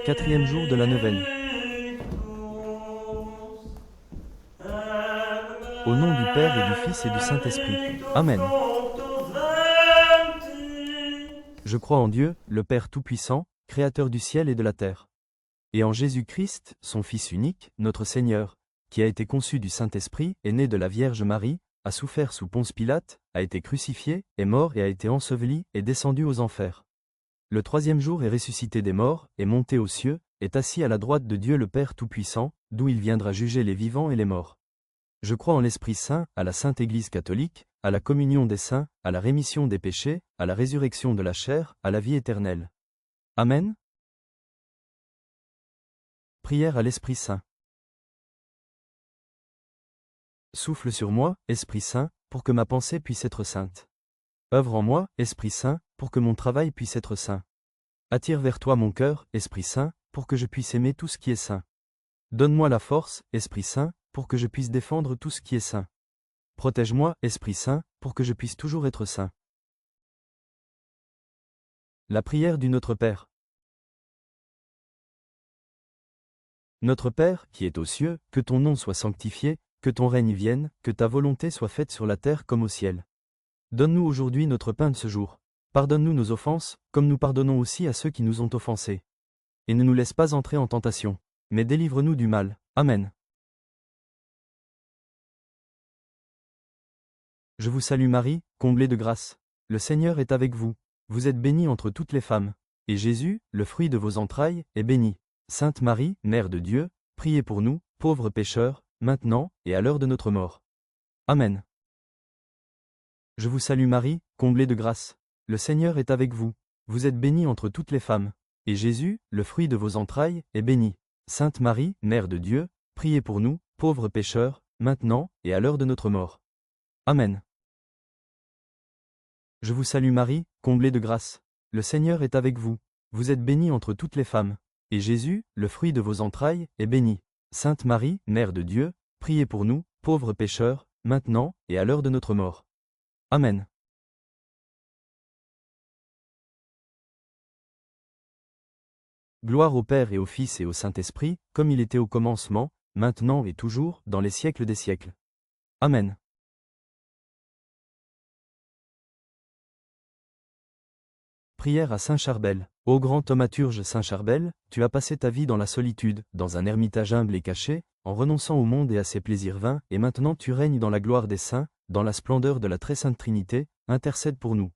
Quatrième jour de la neuvaine. Au nom du Père et du Fils et du Saint-Esprit. Amen. Je crois en Dieu, le Père Tout-Puissant, Créateur du ciel et de la terre. Et en Jésus-Christ, son Fils unique, notre Seigneur, qui a été conçu du Saint-Esprit, est né de la Vierge Marie, a souffert sous Ponce Pilate, a été crucifié, est mort et a été enseveli, est descendu aux enfers. Le troisième jour est ressuscité des morts, est monté aux cieux, est assis à la droite de Dieu le Père Tout-Puissant, d'où il viendra juger les vivants et les morts. Je crois en l'Esprit Saint, à la Sainte Église catholique, à la communion des saints, à la rémission des péchés, à la résurrection de la chair, à la vie éternelle. Amen. Prière à l'Esprit Saint. Souffle sur moi, Esprit Saint, pour que ma pensée puisse être sainte. Œuvre en moi, Esprit Saint, pour que mon travail puisse être saint. Attire vers toi mon cœur, Esprit Saint, pour que je puisse aimer tout ce qui est saint. Donne-moi la force, Esprit Saint, pour que je puisse défendre tout ce qui est saint. Protège-moi, Esprit Saint, pour que je puisse toujours être saint. La prière du Notre Père. Notre Père, qui es aux cieux, que ton nom soit sanctifié, que ton règne vienne, que ta volonté soit faite sur la terre comme au ciel. Donne-nous aujourd'hui notre pain de ce jour. Pardonne-nous nos offenses, comme nous pardonnons aussi à ceux qui nous ont offensés. Et ne nous laisse pas entrer en tentation, mais délivre-nous du mal. Amen. Je vous salue Marie, comblée de grâce. Le Seigneur est avec vous. Vous êtes bénie entre toutes les femmes. Et Jésus, le fruit de vos entrailles, est béni. Sainte Marie, Mère de Dieu, priez pour nous, pauvres pécheurs, maintenant et à l'heure de notre mort. Amen. Je vous salue Marie, comblée de grâce. Le Seigneur est avec vous. Vous êtes bénie entre toutes les femmes. Et Jésus, le fruit de vos entrailles, est béni. Sainte Marie, Mère de Dieu, priez pour nous, pauvres pécheurs, maintenant et à l'heure de notre mort. Amen. Je vous salue Marie, comblée de grâce. Le Seigneur est avec vous. Vous êtes bénie entre toutes les femmes. Et Jésus, le fruit de vos entrailles, est béni. Sainte Marie, Mère de Dieu, priez pour nous, pauvres pécheurs, maintenant et à l'heure de notre mort. Amen. Gloire au Père et au Fils et au Saint-Esprit, comme il était au commencement, maintenant et toujours, dans les siècles des siècles. Amen. Prière à Saint Charbel. Ô grand thaumaturge Saint Charbel, tu as passé ta vie dans la solitude, dans un ermitage humble et caché, en renonçant au monde et à ses plaisirs vains, et maintenant tu règnes dans la gloire des saints, dans la splendeur de la très sainte Trinité, intercède pour nous.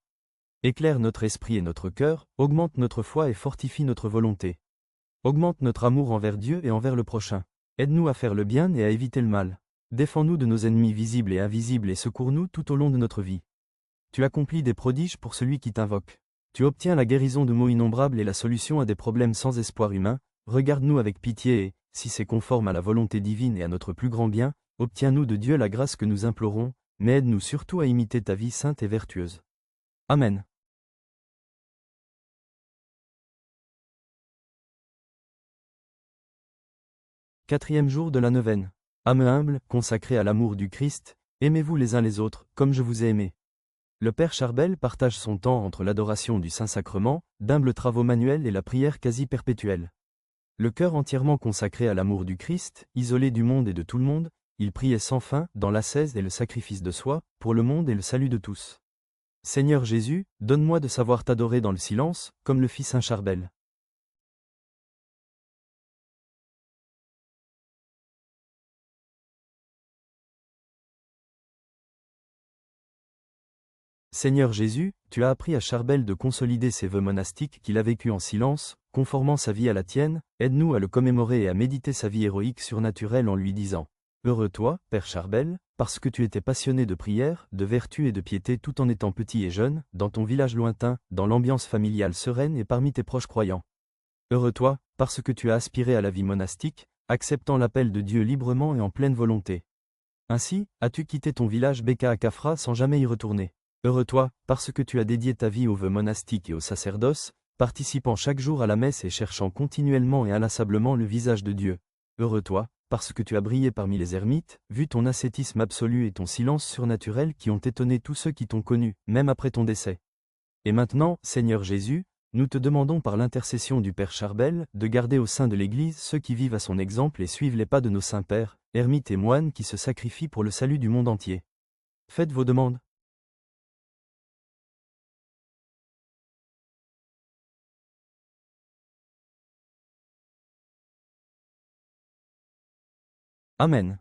Éclaire notre esprit et notre cœur, augmente notre foi et fortifie notre volonté. Augmente notre amour envers Dieu et envers le prochain. Aide-nous à faire le bien et à éviter le mal. Défends-nous de nos ennemis visibles et invisibles et secours-nous tout au long de notre vie. Tu accomplis des prodiges pour celui qui t'invoque. Tu obtiens la guérison de maux innombrables et la solution à des problèmes sans espoir humain. Regarde-nous avec pitié et, si c'est conforme à la volonté divine et à notre plus grand bien, obtiens-nous de Dieu la grâce que nous implorons, mais aide-nous surtout à imiter ta vie sainte et vertueuse. Amen. Quatrième jour de la neuvaine. Âme humble, consacrée à l'amour du Christ, aimez-vous les uns les autres, comme je vous ai aimé. Le Père Charbel partage son temps entre l'adoration du Saint-Sacrement, d'humbles travaux manuels et la prière quasi perpétuelle. Le cœur entièrement consacré à l'amour du Christ, isolé du monde et de tout le monde, il priait sans fin, dans l'ascèse et le sacrifice de soi, pour le monde et le salut de tous. Seigneur Jésus, donne-moi de savoir t'adorer dans le silence, comme le fit Saint Charbel. Seigneur Jésus, tu as appris à Charbel de consolider ses vœux monastiques qu'il a vécus en silence, conformant sa vie à la tienne, aide-nous à le commémorer et à méditer sa vie héroïque surnaturelle en lui disant « Heureux toi, Père Charbel, parce que tu étais passionné de prière, de vertu et de piété tout en étant petit et jeune, dans ton village lointain, dans l'ambiance familiale sereine et parmi tes proches croyants. Heureux toi, parce que tu as aspiré à la vie monastique, acceptant l'appel de Dieu librement et en pleine volonté. Ainsi, as-tu quitté ton village Beka à Kafra sans jamais y retourner. Heureux toi, parce que tu as dédié ta vie au vœu monastique et au sacerdoce, participant chaque jour à la messe et cherchant continuellement et inlassablement le visage de Dieu. Heureux toi, parce que tu as brillé parmi les ermites, vu ton ascétisme absolu et ton silence surnaturel qui ont étonné tous ceux qui t'ont connu, même après ton décès. Et maintenant, Seigneur Jésus, Nous te demandons par l'intercession du Père Charbel, de garder au sein de l'Église ceux qui vivent à son exemple et suivent les pas de nos saints pères, ermites et moines qui se sacrifient pour le salut du monde entier. Faites vos demandes. Amen.